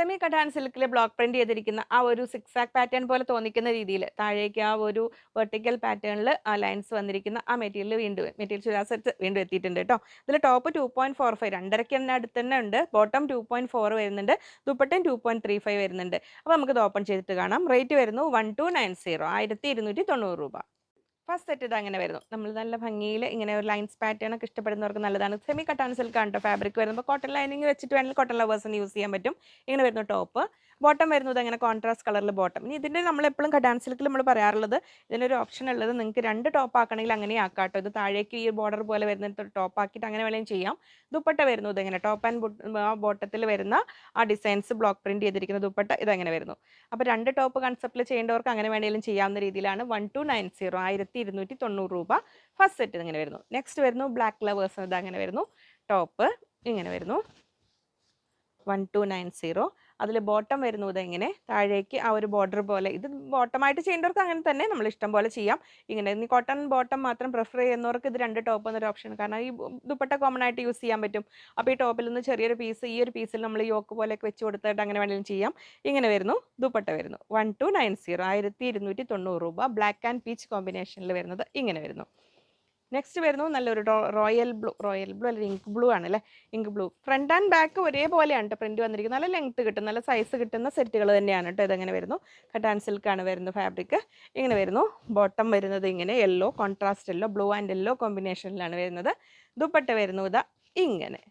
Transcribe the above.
Semi കട്ടാൻ സിൽക്കിൽ block print ചെയ്തിരിക്കുന്ന ആ ഒരു സിക്സ് ആക്ക് പാറ്റേൺ പോലെ തോന്നിക്കുന്ന രീതിയിൽ താഴേക്ക് ആ ഒരു വെർട്ടിക്കൽ പാറ്റേണിൽ ആ ലൈൻസ് വന്നിരിക്കുന്ന ആ മെറ്റീരിയൽ മെറ്റീരിയൽ ചുരിദാർ സെറ്റ് വീണ്ടും എത്തിയിട്ടുണ്ട് കേട്ടോ. ഇതിൽ ടോപ്പ് 2.45 രണ്ടരയ്ക്ക് തന്നെ അടുത്ത് തന്നെ ഉണ്ട്. ബോട്ടം 2.4 വരുന്നുണ്ട്. ദുപ്പട്ടയും 2.35 വരുന്നുണ്ട്. അപ്പോൾ നമുക്കിത് ഓപ്പൺ ചെയ്തിട്ട് കാണാം. റേറ്റ് വരുന്നു 1290 1290 രൂപ. ഫസ്റ്റ് സെറ്റ് ഇത് അങ്ങനെ വരുന്നു. നമ്മൾ നല്ല ഭംഗിയിൽ ഇങ്ങനെ ഒരു ലൈൻസ് പാറ്റേൺ ഒക്കെ ഇഷ്ടപ്പെടുന്നവർക്ക് നല്ലതാണ്. സെമി കട്ടാൻ സിൽക്ക് ആണ് കേട്ടോ. ഫാബ്രിക് വരുമ്പോൾ കോട്ടൺ ലൈനിങ് വെച്ചിട്ട് വേണമെങ്കിൽ കോട്ടൺ ലവേഴ്സിന് യൂസ് ചെയ്യാൻ പറ്റും. ഇങ്ങനെ വരുന്നു ടോപ്പ്. ബോട്ടം വരുന്നത് അങ്ങനെ കോൺട്രാസ്റ്റ് കളറിൽ ബോട്ടം. ഇനി ഇതിൻ്റെ നമ്മൾ എപ്പോഴും കട്ടാൻ സിൽക്കിൽ നമ്മൾ പറയാറുള്ളത് ഇതിനൊരു ഓപ്ഷൻ ഉള്ളത് നിങ്ങൾക്ക് രണ്ട് ടോപ്പ് ആക്കണമെങ്കിൽ അങ്ങനെ ആക്കാം കേട്ടോ. ഇത് താഴേക്ക് ഈ ബോർഡർ പോലെ വരുന്ന ടോപ്പ് ആക്കിയിട്ട് അങ്ങനെ വേണമെങ്കിലും ചെയ്യാം. ദുപ്പട്ട വരുന്നത് ഇങ്ങനെ ടോപ്പ് ആൻഡ് ബോട്ടത്തിൽ വരുന്ന ആ ഡിസൈൻസ് ബ്ലോക്ക് പ്രിന്റ് ചെയ്തിരിക്കുന്ന ദുപ്പട്ട ഇതങ്ങനെ വരുന്നു. അപ്പോൾ രണ്ട് ടോപ്പ് കൺസെപ്റ്റിൽ ചെയ്യേണ്ടവർക്ക് അങ്ങനെ വേണമെങ്കിലും ചെയ്യാവുന്ന രീതിയിലാണ് 1290 1290 രൂപ. ഫസ്റ്റ് സെറ്റ് ഇങ്ങനെ വരുന്നു. നെക്സ്റ്റ് വരുന്നു ബ്ലാക്ക് ലവേഴ്സ് ഇത് അങ്ങനെ വരുന്നു. ടോപ്പ് ഇങ്ങനെ വരുന്നു 1290. അതിൽ ബോട്ടം വരുന്നത് ഇങ്ങനെ താഴേക്ക് ആ ഒരു ബോർഡർ പോലെ. ഇത് ബോട്ടമായിട്ട് ചെയ്യേണ്ടവർക്ക് അങ്ങനെ തന്നെ നമ്മൾ ഇഷ്ടം പോലെ ചെയ്യാം. ഇങ്ങനെ ഇനി കോട്ടൺ ബോട്ടം മാത്രം പ്രിഫർ ചെയ്യുന്നവർക്ക് ഇത് രണ്ട് ടോപ്പ് എന്നൊരു ഓപ്ഷൻ. കാരണം ഈ ദുപ്പട്ട കോമൺ ആയിട്ട് യൂസ് ചെയ്യാൻ പറ്റും. അപ്പോൾ ഈ ടോപ്പിൽ നിന്ന് ചെറിയൊരു പീസ് ഈ ഒരു പീസിൽ നമ്മൾ യോക്ക് പോലെയൊക്കെ വെച്ച് കൊടുത്തിട്ട് അങ്ങനെ വേണമെങ്കിലും ചെയ്യാം. ഇങ്ങനെ വരുന്നു ദുപ്പട്ട വരുന്നു 1290 1290 രൂപ. ബ്ലാക്ക് ആൻഡ് പീച്ച് കോമ്പിനേഷനിൽ വരുന്നത് ഇങ്ങനെ വരുന്നു. നെക്സ്റ്റ് വരുന്നു നല്ലൊരു റോയൽ ബ്ലൂ അല്ല ഇങ്ക് ബ്ലൂ ആണ് അല്ലേ. Ink blue front and back ഒരേപോലെയാണ് കേട്ടോ പ്രിന്റ് വന്നിരിക്കുന്നത്. നല്ല ലെങ്ത് കിട്ടും നല്ല സൈസ് കിട്ടുന്ന സെറ്റുകൾ തന്നെയാണ് കേട്ടോ. ഇതെങ്ങനെ വരുന്നു കട്ടാൻ സിൽക്കാണ് വരുന്നത് ഫാബ്രിക്. ഇങ്ങനെ വരുന്നു. ബോട്ടം വരുന്നത് ഇങ്ങനെ yellow contrast yellow blue and yellow കോമ്പിനേഷനിലാണ് വരുന്നത്. ദുപ്പട്ട വരുന്നു ഇതാ ഇങ്ങനെ.